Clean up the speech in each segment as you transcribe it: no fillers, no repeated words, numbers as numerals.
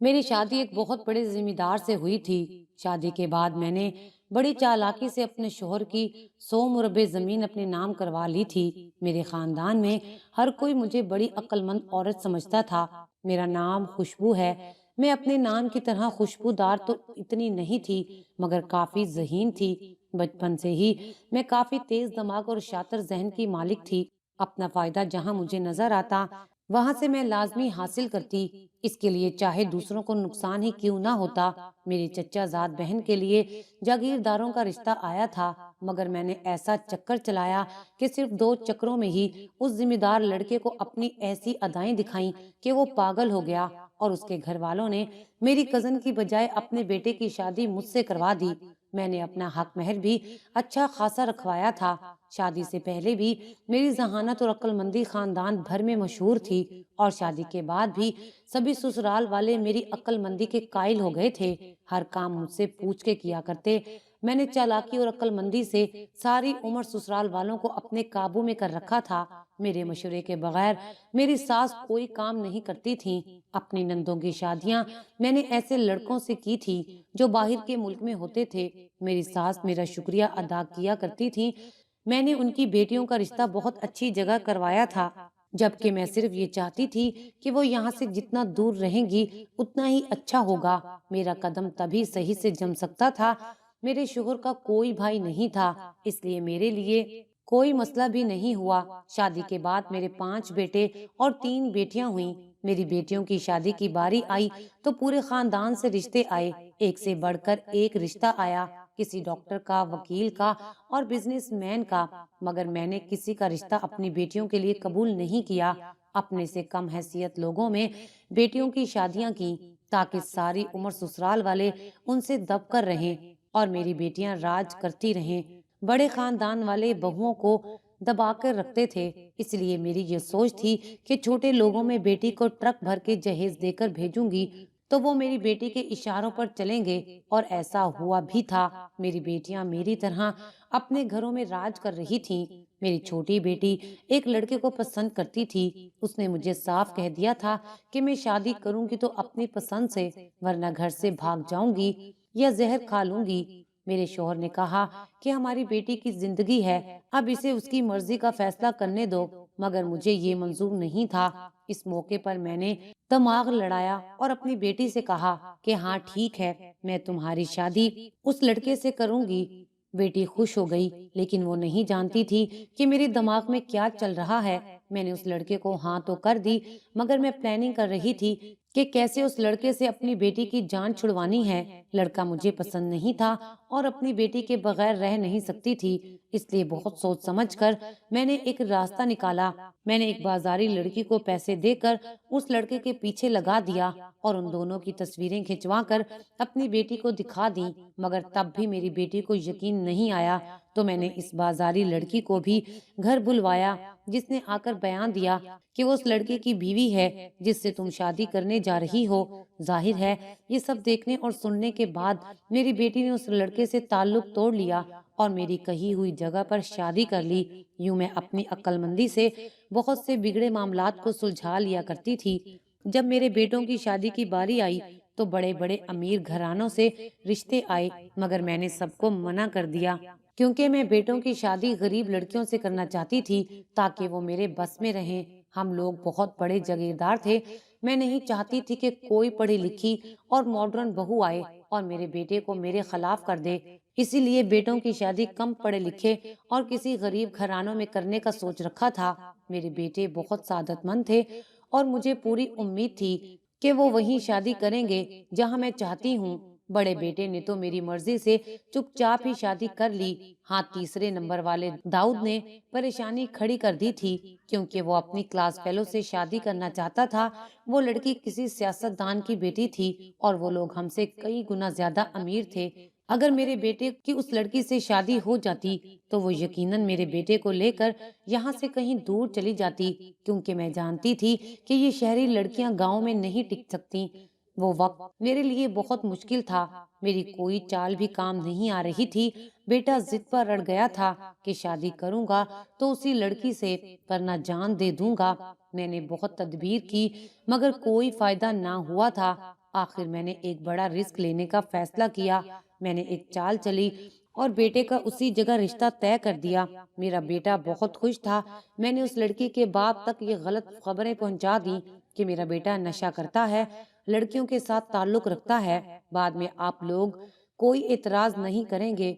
میری شادی ایک بہت بڑے ذمہ دار سے ہوئی تھی۔ شادی کے بعد میں نے بڑی چالاکی سے اپنے شوہر کی 100 مربع زمین اپنے نام کروا لی تھی۔ میرے خاندان میں ہر کوئی مجھے بڑی عقل مند عورت سمجھتا تھا۔ میرا نام خوشبو ہے۔ میں اپنے نام کی طرح خوشبودار تو اتنی نہیں تھی، مگر کافی ذہین تھی۔ بچپن سے ہی میں کافی تیز دماغ اور شاطر ذہن کی مالک تھی۔ اپنا فائدہ جہاں مجھے نظر آتا وہاں سے میں لازمی حاصل کرتی، اس کے لیے چاہے دوسروں کو نقصان ہی کیوں نہ ہوتا۔ میری چچا زاد بہن کے لیے جاگیرداروں کا رشتہ آیا تھا، مگر میں نے ایسا چکر چلایا کہ صرف 2 چکروں میں ہی اس ذمہ دار لڑکے کو اپنی ایسی ادائیں دکھائیں کہ وہ پاگل ہو گیا، اور اس کے گھر والوں نے میری کزن کی بجائے اپنے بیٹے کی شادی مجھ سے کروا دی۔ میں نے اپنا حق مہر بھی اچھا خاصا رکھوایا تھا۔ شادی سے پہلے بھی میری ذہانت اور عقل مندی خاندان بھر میں مشہور تھی، اور شادی کے بعد بھی سبھی سسرال والے میری عقل مندی کے قائل ہو گئے تھے۔ ہر کام مجھ سے پوچھ کے کیا کرتے۔ میں نے چالاکی اور عقل مندی سے ساری عمر سسرال والوں کو اپنے قابو میں کر رکھا تھا۔ میرے مشورے کے بغیر میری ساس کوئی کام نہیں کرتی تھی۔ اپنی نندوں کی شادیاں میں نے ایسے لڑکوں سے کی تھی جو باہر کے ملک میں ہوتے تھے۔ میری ساس میرا شکریہ ادا کیا کرتی تھی۔ میں نے ان کی بیٹیوں کا رشتہ بہت اچھی جگہ کروایا تھا، جبکہ میں صرف یہ چاہتی تھی کہ وہ یہاں سے جتنا دور رہیں گی اتنا ہی اچھا ہوگا۔ میرا قدم تبھی صحیح سے جم سکتا تھا۔ میرے شوہر کا کوئی بھائی نہیں تھا، اس لیے میرے لیے کوئی مسئلہ بھی نہیں ہوا۔ شادی کے بعد میرے 5 بیٹے اور 3 بیٹیاں ہوئیں۔ میری بیٹیوں کی شادی کی باری آئی تو پورے خاندان سے رشتے آئے۔ ایک سے بڑھ کر ایک رشتہ آیا، کسی ڈاکٹر کا، وکیل کا اور بزنس مین کا، مگر میں نے کسی کا رشتہ اپنی بیٹیوں کے لیے قبول نہیں کیا۔ اپنے سے کم حیثیت لوگوں میں بیٹیوں کی شادیاں کی تاکہ ساری عمر سسرال والے ان سے دب کر رہیں اور میری بیٹیاں راج کرتی رہیں۔ بڑے خاندان والے بہوؤں کو دبا کر رکھتے تھے، اس لیے میری یہ سوچ تھی کہ چھوٹے لوگوں میں بیٹی کو ٹرک بھر کے جہیز دے کر بھیجوں گی تو وہ میری بیٹی کے اشاروں پر چلیں گے، اور ایسا ہوا بھی تھا۔ میری بیٹیاں میری طرح اپنے گھروں میں راج کر رہی تھیں۔ میری چھوٹی بیٹی ایک لڑکے کو پسند کرتی تھی۔ اس نے مجھے صاف کہہ دیا تھا کہ میں شادی کروں گی تو اپنی پسند سے، ورنہ گھر سے بھاگ جاؤں گی یا زہر کھا لوں گی۔ میرے شوہر نے کہا کہ ہماری بیٹی کی زندگی ہے، اب اسے اس کی مرضی کا فیصلہ کرنے دو، مگر مجھے یہ منظور نہیں تھا۔ اس موقع پر میں نے دماغ لڑایا اور اپنی بیٹی سے کہا کہ ہاں ٹھیک ہے، میں تمہاری شادی اس لڑکے سے کروں گی۔ بیٹی خوش ہو گئی، لیکن وہ نہیں جانتی تھی کہ میرے دماغ میں کیا چل رہا ہے۔ میں نے اس لڑکے کو ہاں تو کر دی، مگر میں پلاننگ کر رہی تھی کہ کیسے اس لڑکے سے اپنی بیٹی کی جان چھڑوانی ہے۔ لڑکا مجھے پسند نہیں تھا اور اپنی بیٹی کے بغیر رہ نہیں سکتی تھی، اس لیے بہت سوچ سمجھ کر میں نے ایک راستہ نکالا۔ میں نے ایک بازاری لڑکی کو پیسے دے کر اس لڑکے کے پیچھے لگا دیا اور ان دونوں کی تصویریں کھنچوا کر اپنی بیٹی کو دکھا دی، مگر تب بھی میری بیٹی کو یقین نہیں آیا، تو میں نے اس بازاری لڑکی کو بھی گھر بلوایا، جس نے آ کر بیان دیا کہ وہ اس لڑکے کی بیوی ہے جس سے تم شادی کرنے جا رہی ہو۔ ظاہر ہے یہ سب دیکھنے اور سننے کے بعد میری بیٹی نے اس لڑکے سے تعلق توڑ لیا اور میری کہی ہوئی جگہ پر شادی کر لی۔ یوں میں اپنی عقل مندی سے بہت سے بگڑے معاملات کو سلجھا لیا کرتی تھی۔ جب میرے بیٹوں کی شادی کی باری آئی تو بڑے بڑے امیر گھرانوں سے رشتے آئے، مگر میں نے سب کو منع کر دیا، کیونکہ میں بیٹوں کی شادی غریب لڑکیوں سے کرنا چاہتی تھی تاکہ وہ میرے بس میں رہیں۔ ہم لوگ بہت بڑے جاگیردار تھے۔ میں نہیں چاہتی تھی کہ کوئی پڑھی لکھی اور ماڈرن بہو آئے اور میرے بیٹے کو میرے خلاف کر دے، اسی لیے بیٹوں کی شادی کم پڑھے لکھے اور کسی غریب گھرانوں میں کرنے کا سوچ رکھا تھا۔ میرے بیٹے بہت سعادت مند تھے اور مجھے پوری امید تھی کہ وہ وہیں شادی کریں گے جہاں میں چاہتی ہوں۔ بڑے بیٹے نے تو میری مرضی سے چپ چاپ ہی شادی کر لی۔ ہاں، تیسرے نمبر والے داؤد نے پریشانی کھڑی کر دی تھی، کیونکہ وہ اپنی کلاس فیلو سے شادی کرنا چاہتا تھا۔ وہ لڑکی کسی سیاست دان کی بیٹی تھی اور وہ لوگ ہم سے کئی گنا زیادہ امیر تھے۔ اگر میرے بیٹے کی اس لڑکی سے شادی ہو جاتی تو وہ یقیناً میرے بیٹے کو لے کر یہاں سے کہیں دور چلی جاتی، کیونکہ میں جانتی تھی کہ یہ شہری لڑکیاں گاؤں میں نہیں ٹک سکتی۔ وہ وقت میرے لیے بہت مشکل تھا، میری کوئی چال بھی کام نہیں آ رہی تھی۔ بیٹا ضد پر اڑ گیا تھا کہ شادی کروں گا تو اسی لڑکی سے، ورنہ جان دے دوں گا۔ میں نے بہت تدبیر کی مگر کوئی فائدہ نہ ہوا تھا۔ آخر میں نے ایک بڑا رسک لینے کا فیصلہ کیا۔ میں نے ایک چال چلی اور بیٹے کا اسی جگہ رشتہ طے کر دیا۔ میرا بیٹا بہت خوش تھا۔ میں نے اس لڑکی کے باپ تک یہ غلط خبریں پہنچا دی کہ میرا بیٹا نشہ کرتا ہے، لڑکیوں کے ساتھ تعلق رکھتا ہے۔ بعد میں آپ لوگ کوئی اعتراض نہیں کریں گے۔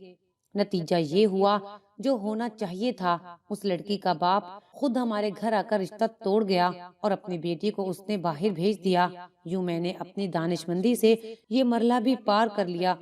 نتیجہ یہ ہوا جو ہونا چاہیے تھا۔ اس لڑکی کا باپ خود ہمارے گھر آ کر رشتہ توڑ گیا اور اپنی بیٹی کو اس نے باہر بھیج دیا۔ یوں میں نے اپنی دانشمندی سے یہ مرحلہ بھی پار کر لیا۔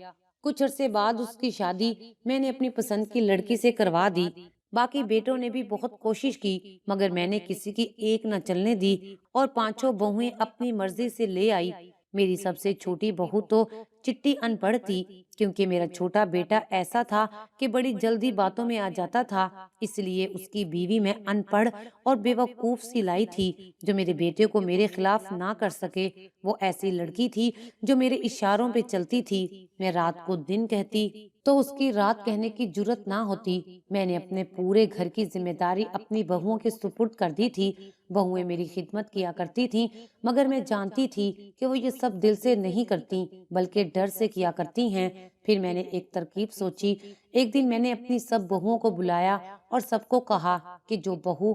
کچھ عرصے بعد اس کی شادی میں نے اپنی پسند کی لڑکی سے کروا دی۔ باقی بیٹوں نے بھی بہت کوشش کی، مگر میں نے کسی کی ایک نہ چلنے دی اور پانچوں بہویں اپنی مرضی سے لے آئی۔ میری سب سے چھوٹی بہو تو چٹی ان پڑھ تھی، کیونکہ میرا چھوٹا بیٹا ایسا تھا کہ بڑی جلدی باتوں میں آ جاتا تھا، اس لیے اس کی بیوی میں ان پڑھ اور بے وقوف سی لائی تھی جو میرے بیٹے کو میرے خلاف نہ کر سکے۔ وہ ایسی لڑکی تھی جو میرے اشاروں پہ چلتی تھی۔ میں رات کو دن کہتی تو اس کی رات کہنے کی جرت نہ ہوتی۔ میں نے اپنے پورے گھر کی ذمہ داری اپنی بہوؤں کے سپرد کر دی تھی۔ بہویں میری خدمت کیا کرتی تھیں، مگر میں جانتی تھی کہ وہ یہ سب دل سے نہیں کرتی بلکہ ڈر سے کیا کرتی ہیں۔ پھر میں نے ایک ترکیب سوچی۔ ایک دن میں نے اپنی سب بہوؤں کو بلایا اور سب کو کہا کہ جو بہو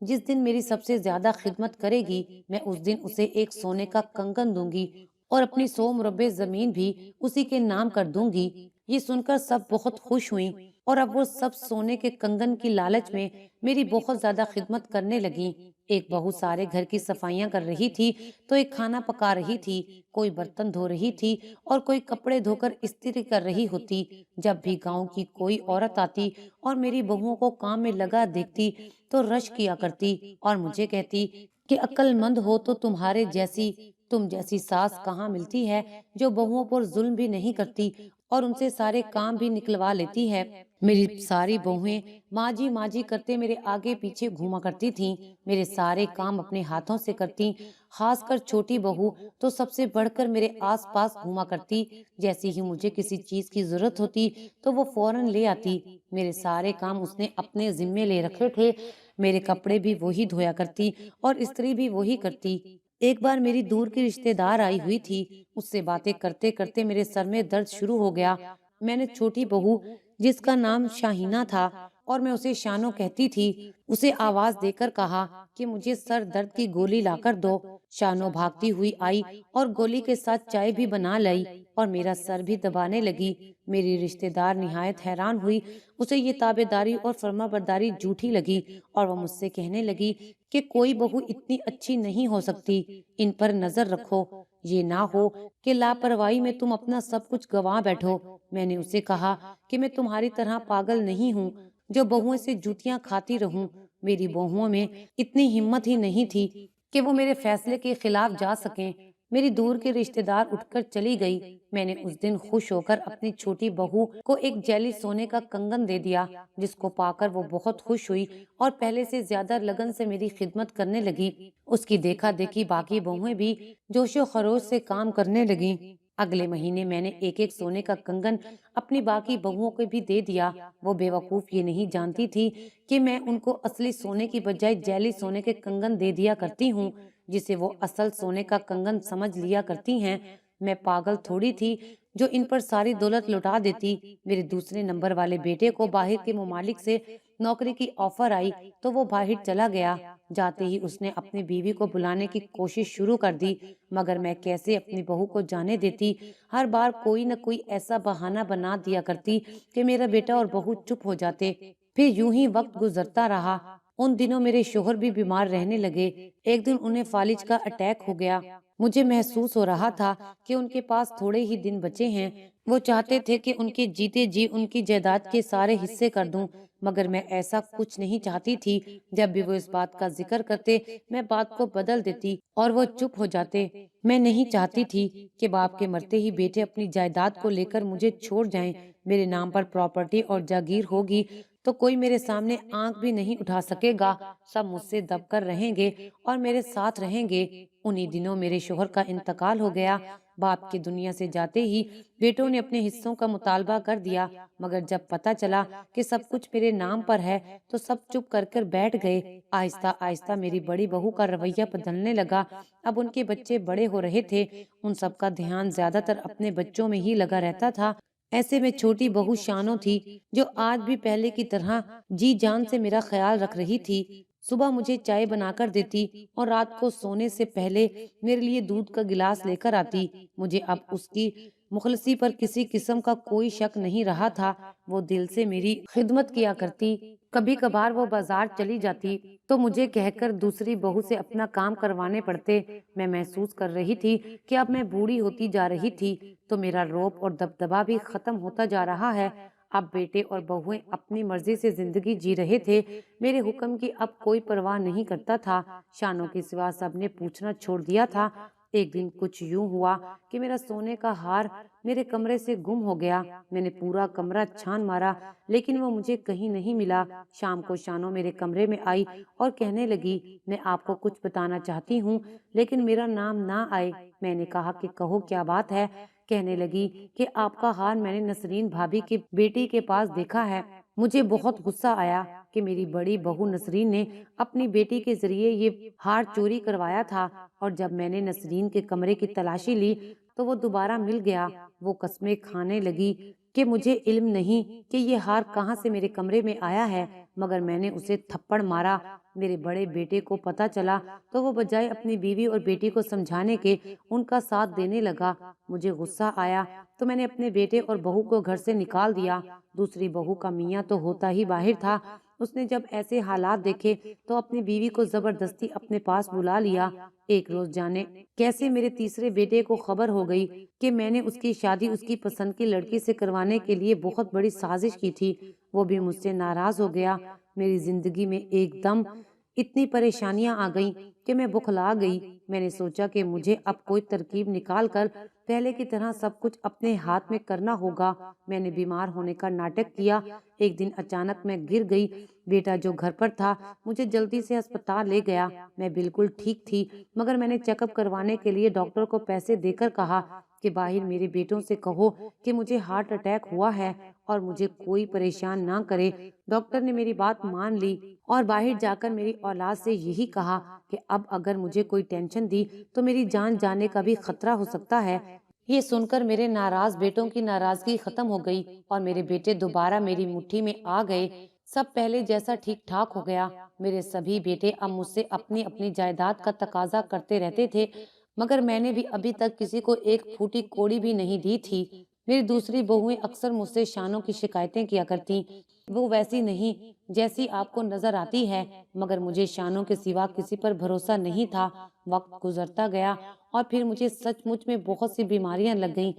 جس دن میری سب سے زیادہ خدمت کرے گی، میں اس دن اسے ایک سونے کا کنگن دوں گی اور اپنی 100 مربع زمین بھی اسی کے نام کر دوں گی۔ یہ سن کر سب بہت خوش ہوئیں اور اب وہ سب سونے کے کنگن کی لالچ میں میری بہت زیادہ خدمت کرنے لگیں۔ ایک بہو سارے گھر کی صفائیاں کر رہی تھی تو ایک کھانا پکا رہی تھی، کوئی برتن دھو رہی تھی اور کوئی کپڑے دھو کر استری کر رہی ہوتی۔ جب بھی گاؤں کی کوئی عورت آتی اور میری بہوؤں کو کام میں لگا دیکھتی تو رش کیا کرتی اور مجھے کہتی کہ عقل مند ہو تو تم جیسی ساس کہاں ملتی ہے جو بہوؤں پر ظلم بھی نہیں کرتی اور ان سے سارے کام بھی نکلوا لیتی ہے۔ میری ساری بہویں ماں جی کرتے میرے آگے پیچھے گھوما کرتی تھیں، میرے سارے کام اپنے ہاتھوں سے کرتی۔ خاص کر چھوٹی بہو تو سب سے بڑھ کر میرے آس پاس گھوما کرتی۔ جیسے ہی مجھے کسی چیز کی ضرورت ہوتی تو وہ فوراً لے آتی۔ میرے سارے کام اس نے اپنے ذمے لے رکھے تھے۔ میرے کپڑے بھی وہی دھویا کرتی اور استری بھی وہی کرتی۔ ایک بار میری دور کی رشتہ دار آئی ہوئی تھی، اس سے باتیں کرتے کرتے میرے سر میں درد شروع ہو گیا۔ میں نے چھوٹی بہو جس کا نام شاہینہ تھا اور میں اسے شانو کہتی تھی، اسے آواز دے کر کہا کہ مجھے سر درد کی گولی لا کر دو۔ شانو بھاگتی ہوئی آئی اور گولی کے ساتھ چائے بھی بنا لائی اور میرا سر بھی دبانے لگی۔ میری رشتہ دار نہایت حیران ہوئی، اسے یہ تابع داری اور فرما برداری جھوٹی لگی اور وہ مجھ سے کہنے لگی کہ کوئی بہو اتنی اچھی نہیں ہو سکتی، ان پر نظر رکھو، یہ نہ ہو کہ لاپرواہی میں تم اپنا سب کچھ گنوا بیٹھو۔ میں نے اسے کہا کہ میں تمہاری طرح پاگل نہیں ہوں جو بہوؤں سے جوتیاں کھاتی رہوں۔ میری بہوؤں میں اتنی ہمت ہی نہیں تھی کہ وہ میرے فیصلے کے خلاف جا سکیں۔ میری دور کی رشتہ دار اٹھ کر چلی گئی۔ میں نے اس دن خوش ہو کر اپنی چھوٹی بہو کو ایک جیلی سونے کا کنگن دے دیا، جس کو پا کر وہ بہت خوش ہوئی اور پہلے سے زیادہ لگن سے میری خدمت کرنے لگی۔ اس کی دیکھا دیکھی باقی بہویں بھی جوش و خروش سے کام کرنے لگیں۔ اگلے مہینے میں نے ایک سونے کا کنگن اپنی باقی بہوؤں کو بھی دے دیا۔ وہ بے وقوف یہ نہیں جانتی تھی کہ میں ان کو اصلی سونے کی بجائے جیلی سونے کے کنگن دے دیا کرتی ہوں، جسے وہ اصل سونے کا کنگن سمجھ لیا کرتی ہیں۔ میں پاگل تھوڑی تھی جو ان پر ساری دولت لٹا دیتی۔ میرے دوسرے نمبر والے بیٹے کو باہر کے ممالک سے نوکری کی آفر آئی تو وہ باہر چلا گیا۔ جاتے ہی اس نے اپنی بیوی کو بلانے کی کوشش شروع کر دی، مگر میں کیسے اپنی بہو کو جانے دیتی؟ ہر بار کوئی نہ کوئی ایسا بہانہ بنا دیا کرتی کہ میرا بیٹا اور بہو چپ ہو جاتے۔ پھر یوں ہی وقت گزرتا رہا۔ ان دنوں میرے شوہر بھی بیمار رہنے لگے۔ ایک دن انہیں فالج کا اٹیک ہو گیا۔ مجھے محسوس ہو رہا تھا کہ ان کے پاس تھوڑے ہی دن بچے ہیں۔ وہ چاہتے تھے کہ ان کے جیتے جی ان کی جائیداد کے سارے حصے کر دوں، مگر میں ایسا کچھ نہیں چاہتی تھی۔ جب بھی وہ اس بات کا ذکر کرتے میں بات کو بدل دیتی اور وہ چپ ہو جاتے۔ میں نہیں چاہتی تھی کہ باپ کے مرتے ہی بیٹے اپنی جائیداد کو لے کر مجھے چھوڑ جائیں۔ میرے نام پر پراپرٹی اور جاگیر ہوگی تو کوئی میرے سامنے آنکھ بھی نہیں اٹھا سکے گا۔ سب مجھ سے دب کر رہیں گے اور میرے ساتھ رہیں گے۔ انہی دنوں میرے شوہر کا انتقال ہو گیا۔ باپ کی دنیا سے جاتے ہی بیٹوں نے اپنے حصوں کا مطالبہ کر دیا، مگر جب پتا چلا کہ سب کچھ میرے نام پر ہے تو سب چپ کر کر بیٹھ گئے۔ آہستہ آہستہ میری بڑی بہو کا رویہ بدلنے لگا۔ اب ان کے بچے بڑے ہو رہے تھے، ان سب کا دھیان زیادہ تر اپنے بچوں میں ہی لگا رہتا تھا۔ ایسے میں چھوٹی بہو شانو تھی جو آج بھی پہلے کی طرح جی جان سے میرا خیال رکھ رہی تھی۔ صبح مجھے چائے بنا کر دیتی اور رات کو سونے سے پہلے میرے لیے دودھ کا گلاس لے کر آتی۔ مجھے اب اس کی مخلصی پر کسی قسم کا کوئی شک نہیں رہا تھا۔ وہ دل سے میری خدمت کیا کرتی۔ کبھی کبھار وہ بازار چلی جاتی تو مجھے کہہ کر دوسری بہو سے اپنا کام کروانے پڑتے۔ میں محسوس کر رہی تھی کہ اب میں بوڑھی ہوتی جا رہی تھی تو میرا روب اور دبدبا بھی ختم ہوتا جا رہا ہے۔ اب بیٹے اور بہویں اپنی مرضی سے زندگی جی رہے تھے، میرے حکم کی اب کوئی پرواہ نہیں کرتا تھا۔ شانوں کے سوا سب نے پوچھنا چھوڑ دیا تھا۔ ایک دن کچھ یوں ہوا کہ میرا سونے کا ہار میرے کمرے سے گم ہو گیا۔ میں نے پورا کمرہ چھان مارا لیکن وہ مجھے کہیں نہیں ملا۔ شام کو شانو میرے کمرے میں آئی اور کہنے لگی، میں آپ کو کچھ بتانا چاہتی ہوں لیکن میرا نام نہ آئے۔ میں نے کہا کہ کہو کیا بات ہے؟ کہنے لگی کہ آپ کا ہار میں نے نسرین بھابی کی بیٹی کے پاس دیکھا ہے۔ مجھے بہت غصہ آیا کہ میری بڑی بہو نسرین نے اپنی بیٹی کے ذریعے یہ ہار چوری کروایا تھا، اور جب میں نے نسرین کے کمرے کی تلاشی لی تو وہ دوبارہ مل گیا۔ وہ قسمیں کھانے لگی کہ مجھے علم نہیں کہ یہ ہار کہاں سے میرے کمرے میں آیا ہے، مگر میں نے اسے تھپڑ مارا۔ میرے بڑے بیٹے کو پتا چلا تو وہ بجائے اپنی بیوی اور بیٹی کو سمجھانے کے ان کا ساتھ دینے لگا۔ مجھے غصہ آیا تو میں نے اپنے بیٹے اور بہو کو گھر سے نکال دیا۔ دوسری بہو کا میاں تو ہوتا ہی باہر تھا۔ اس نے جب ایسے حالات دیکھے تو اپنی بیوی کو زبردستی اپنے پاس بلا لیا۔ ایک روز جانے کیسے میرے تیسرے بیٹے کو خبر ہو گئی کہ میں نے اس کی شادی اس کی پسند کی لڑکی سے کروانے کے لیے بہت بڑی سازش کی تھی۔ وہ بھی مجھ سے ناراض ہو گیا۔ میری زندگی میں ایک دم اتنی پریشانیاں آ گئیں کہ میں بخلا گئی۔ میں نے سوچا کہ مجھے اب کوئی ترکیب نکال کر پہلے کی طرح سب کچھ اپنے ہاتھ میں کرنا ہوگا۔ میں نے بیمار ہونے کا ناٹک کیا۔ ایک دن اچانک میں گر گئی۔ بیٹا جو گھر پر تھا مجھے جلدی سے ہسپتال لے گیا۔ میں بالکل ٹھیک تھی، مگر میں نے چیک اپ کروانے کے لیے ڈاکٹر کو پیسے دے کر کہا کہ باہر میرے بیٹوں سے کہو کہ مجھے ہارٹ اٹیک ہوا ہے اور مجھے کوئی پریشان نہ کرے۔ ڈاکٹر نے میری بات مان لی اور باہر جا کر میری اولاد سے یہی کہا کہ اب اگر مجھے کوئی ٹینشن دی تو میری جان جانے کا بھی خطرہ ہو سکتا ہے۔ یہ سن کر میرے ناراض بیٹوں کی ناراضگی ختم ہو گئی اور میرے بیٹے دوبارہ میری مٹھی میں آ گئے۔ سب پہلے جیسا ٹھیک ٹھاک ہو گیا۔ میرے سبھی بیٹے اب مجھ سے اپنی اپنی جائیداد کا تقاضا کرتے رہتے تھے، مگر میں نے بھی ابھی تک کسی کو ایک پھوٹی کوڑی بھی نہیں دی تھی۔ میری دوسری بہویں اکثر مجھ سے شانوں کی شکایتیں کیا کرتی، وہ ویسی نہیں جیسی آپ کو نظر آتی ہے، مگر مجھے شانوں کے سوا کسی پر بھروسہ نہیں تھا۔ وقت گزرتا گیا اور پھر مجھے سچ مچ میں بہت سی بیماریاں لگ گئیں۔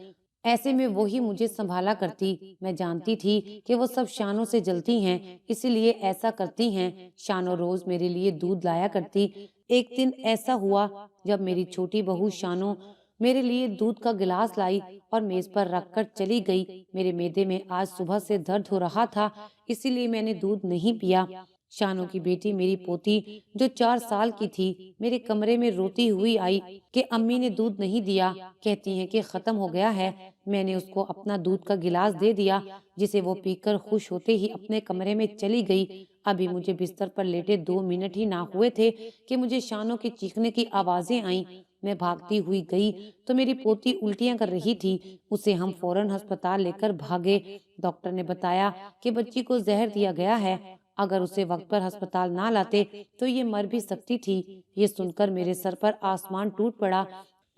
ایسے میں وہی مجھے سنبھالا کرتی۔ میں جانتی تھی کہ وہ سب شانوں سے جلتی ہیں، اسی لیے ایسا کرتی ہیں۔ شانوں روز میرے لیے دودھ لایا کرتی۔ ایک دن ایسا ہوا جب میری چھوٹی بہو شانوں میرے لیے دودھ کا گلاس لائی اور میز پر رکھ کر چلی گئی۔ میرے معدے میں آج صبح سے درد ہو رہا تھا، اسی لیے میں نے دودھ نہیں پیا۔ شانوں کی بیٹی میری پوتی جو 4 سال کی تھی میرے کمرے میں روتی ہوئی آئی کہ امی نے دودھ نہیں دیا، کہتی ہیں کہ ختم ہو گیا ہے۔ میں نے اس کو اپنا دودھ کا گلاس دے دیا، جسے وہ پی کر خوش ہوتے ہی اپنے کمرے میں چلی گئی۔ ابھی مجھے بستر پر لیٹے 2 منٹ ہی نہ ہوئے تھے کہ مجھے شانوں کی چیخنے کی آوازیں آئیں۔ میں بھاگتی ہوئی گئی تو میری پوتی الٹیاں کر رہی تھی۔ اسے ہم فوراً ہسپتال لے کر بھاگے۔ ڈاکٹر نے بتایا کہ بچی کو زہر دیا گیا ہے، اگر اسے وقت پر ہسپتال نہ لاتے تو یہ مر بھی سکتی تھی۔ یہ سن کر میرے سر پر آسمان ٹوٹ پڑا۔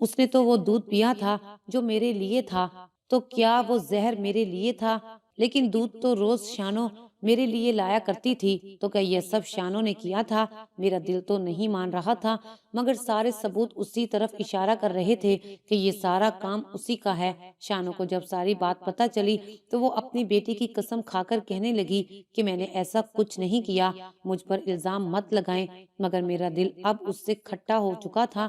اس نے تو وہ دودھ پیا تھا جو میرے لیے تھا، تو کیا وہ زہر میرے لیے تھا؟ لیکن دودھ تو روز شانوں میرے لیے لایا کرتی تھی، تو کیا یہ سب شانوں نے کیا تھا؟ میرا دل تو نہیں مان رہا تھا، مگر سارے ثبوت اسی طرف اشارہ کر رہے تھے کہ یہ سارا کام اسی کا ہے۔ شانوں کو جب ساری بات پتہ چلی تو وہ اپنی بیٹی کی قسم کھا کر کہنے لگی کہ میں نے ایسا کچھ نہیں کیا، مجھ پر الزام مت لگائیں، مگر میرا دل اب اس سے کھٹا ہو چکا تھا۔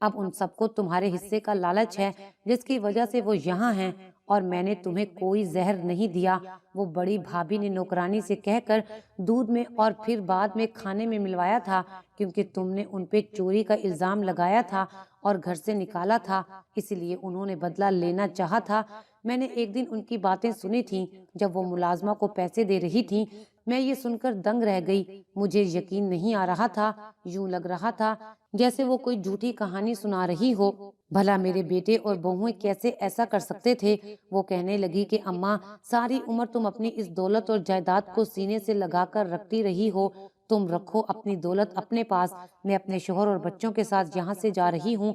اب ان سب کو تمہارے حصے کا لالچ ہے جس کی وجہ سے وہ یہاں ہیں، اور میں نے تمہیں کوئی زہر نہیں دیا۔ وہ بڑی بھابھی نے نوکرانی سے کہہ کر دودھ میں اور پھر بعد میں کھانے میں ملوایا تھا، کیونکہ تم نے ان پہ چوری کا الزام لگایا تھا اور گھر سے نکالا تھا، اس لیے انہوں نے بدلہ لینا چاہا تھا۔ میں نے ایک دن ان کی باتیں سنی تھیں جب وہ ملازمہ کو پیسے دے رہی تھیں۔ میں یہ سن کر دنگ رہ گئی، مجھے یقین نہیں آ رہا تھا، یوں لگ رہا تھا جیسے وہ کوئی جھوٹی کہانی سنا رہی ہو۔ بھلا میرے بیٹے اور بہویں کیسے ایسا کر سکتے تھے؟ وہ کہنے لگی کہ اماں، ساری عمر تم اپنی اس دولت اور جائیداد کو سینے سے لگا کر رکھتی رہی ہو، تم رکھو اپنی دولت اپنے پاس، میں اپنے شوہر اور بچوں کے ساتھ یہاں سے جا رہی ہوں۔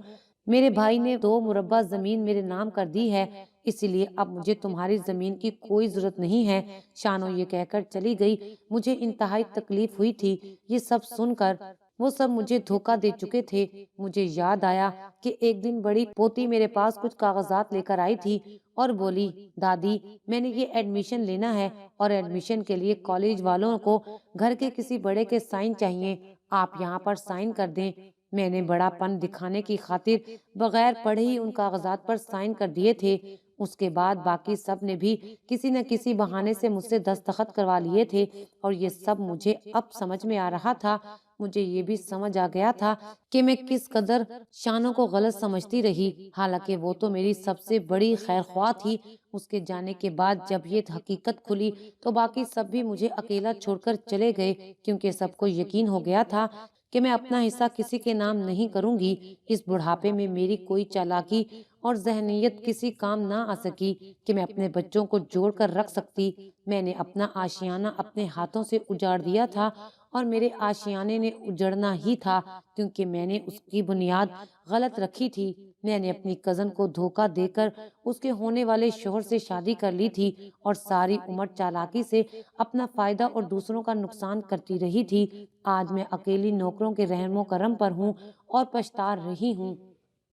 میرے بھائی نے 2 مربع زمین میرے نام کر دی ہے، اس لیے اب مجھے تمہاری زمین کی کوئی ضرورت نہیں ہے۔ شانو یہ کہہ کر چلی گئی۔ مجھے انتہائی تکلیف ہوئی تھی یہ سب سن کر، وہ سب مجھے دھوکہ دے چکے تھے۔ مجھے یاد آیا کہ ایک دن بڑی پوتی میرے پاس کچھ کاغذات لے کر آئی تھی اور بولی، دادی میں نے یہ ایڈمیشن لینا ہے اور ایڈمیشن کے لیے کالج والوں کو گھر کے کسی بڑے کے سائن چاہیے، آپ یہاں پر سائن کر دیں۔ میں نے بڑا پن دکھانے کی خاطر بغیر پڑھے ہی ان کاغذات پر سائن کر دیے تھے۔ اس کے بعد باقی سب نے بھی کسی نہ کسی بہانے سے مجھ سے دستخط کروا لیے تھے، اور یہ سب مجھے اب سمجھ میں آ رہا تھا۔ مجھے یہ بھی سمجھ آ گیا تھا کہ میں کس قدر شانوں کو غلط سمجھتی رہی، حالانکہ وہ تو میری سب سے بڑی خیر خواہ تھی۔ اس کے جانے کے بعد جب یہ حقیقت کھلی تو باقی سب بھی مجھے اکیلا چھوڑ کر چلے گئے، کیونکہ سب کو یقین ہو گیا تھا کہ میں اپنا حصہ کسی کے نام نہیں کروں گی۔ اس بڑھاپے میں میری کوئی چالاکی اور ذہنیت کسی کام نہ آ سکی کہ میں اپنے بچوں کو جوڑ کر رکھ سکتی۔ میں نے اپنا آشیانہ اپنے ہاتھوں سے اجاڑ دیا تھا، اور میرے آشیانے نے اجڑنا ہی تھا کیونکہ میں نے اس کی بنیاد غلط رکھی تھی۔ میں نے اپنی کزن کو دھوکہ دے کر اس کے ہونے والے شوہر سے شادی کر لی تھی، اور ساری عمر چالاکی سے اپنا فائدہ اور دوسروں کا نقصان کرتی رہی تھی۔ آج میں اکیلی نوکروں کے رحم و کرم پر ہوں اور پچھتا رہی ہوں۔